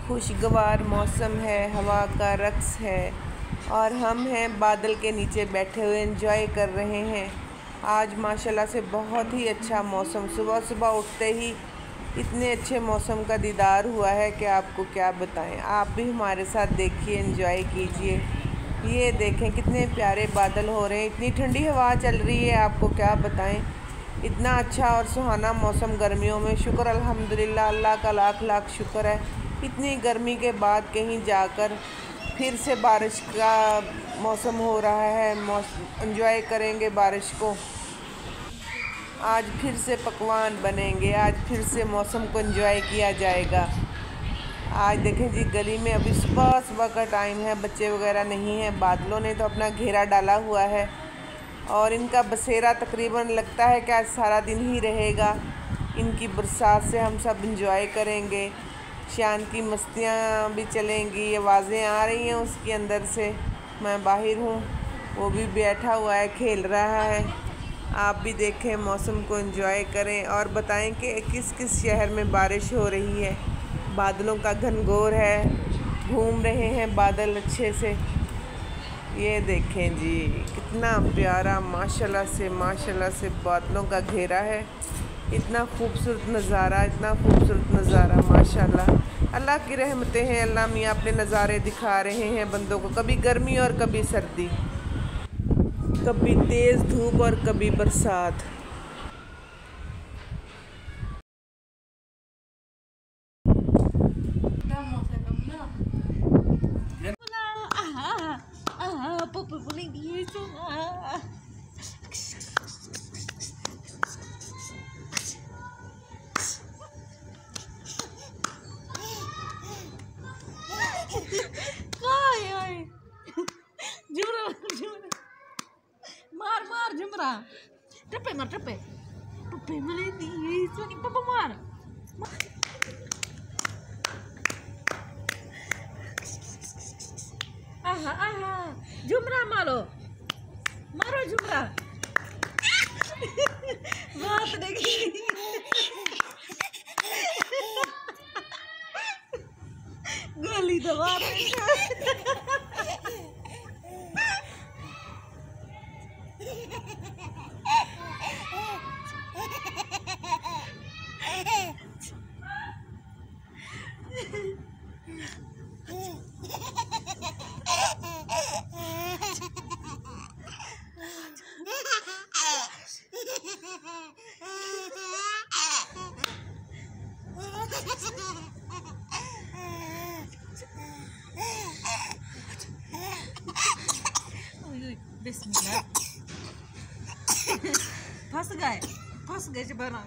खुशगवार मौसम है, हवा का रक्स है और हम हैं बादल के नीचे बैठे हुए एंजॉय कर रहे हैं। आज माशाल्लाह से बहुत ही अच्छा मौसम, सुबह सुबह उठते ही इतने अच्छे मौसम का दीदार हुआ है कि आपको क्या बताएं। आप भी हमारे साथ देखिए, एंजॉय कीजिए। ये देखें कितने प्यारे बादल हो रहे हैं, इतनी ठंडी हवा चल रही है, आपको क्या बताएं। इतना अच्छा और सुहाना मौसम गर्मियों में, शुक्र अल्हम्दुलिल्लाह, अल्लाह का लाख लाख शुक्र है। इतनी गर्मी के बाद कहीं जाकर फिर से बारिश का मौसम हो रहा है, एंजॉय करेंगे बारिश को। आज फिर से पकवान बनेंगे, आज फिर से मौसम को एंजॉय किया जाएगा। आज देखें जी, गली में अभी सुबह सुबह का टाइम है, बच्चे वगैरह नहीं हैं। बादलों ने तो अपना घेरा डाला हुआ है और इनका बसेरा तकरीबन लगता है कि आज सारा दिन ही रहेगा। इनकी बरसात से हम सब एंजॉय करेंगे, शांति मस्तियाँ भी चलेंगी। आवाज़ें आ रही हैं उसके अंदर से, मैं बाहर हूँ, वो भी बैठा हुआ है, खेल रहा है। आप भी देखें, मौसम को एंजॉय करें और बताएं कि किस किस शहर में बारिश हो रही है। बादलों का घनघोर है, घूम रहे हैं बादल अच्छे से। ये देखें जी, कितना प्यारा माशाल्लाह से बादलों का घेरा है। इतना खूबसूरत नज़ारा, इतना खूबसूरत नज़ारा माशाल्लाह। अल्लाह की रहमतें हैं, अल्लाह मियाँ अपने नज़ारे दिखा रहे हैं बंदों को, कभी गर्मी और कभी सर्दी, कभी तेज़ धूप और कभी बरसात। मार मार जुमरा, टप्पे मार, टप्पे टप्पे मले दिए सोनी, पापा मार। आहा आहा, जुमरा मारो, मारो जुमरा। बात देखी गोली दबा बिस्मिल्लाह। फंस गए जबाना।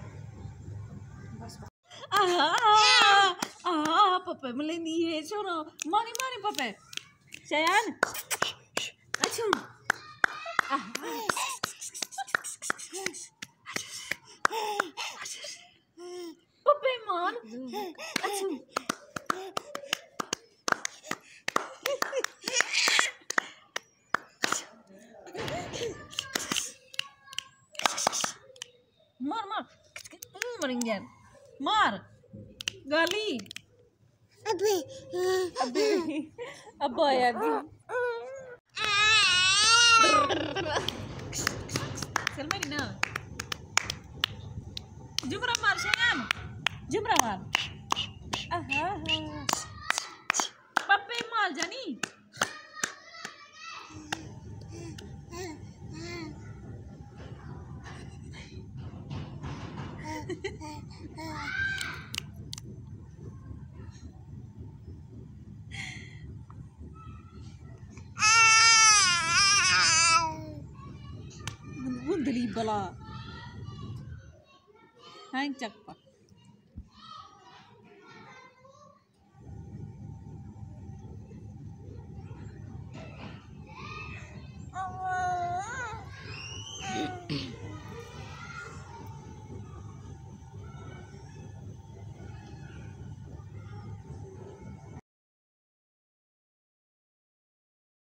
पप्पे मिले नहीं है, छोड़ो, मानी मानी पप्पे चयन। अच्छा पप्पे मान, अच्छा मार मार मरेंगे, मार गाली। अबे अबे अब आया दी चल मेरी ना, जुमरा मार शयान, जुमरा मार। आहा पप्पे मार जानी। गुंदली बला, हाँ चक्का।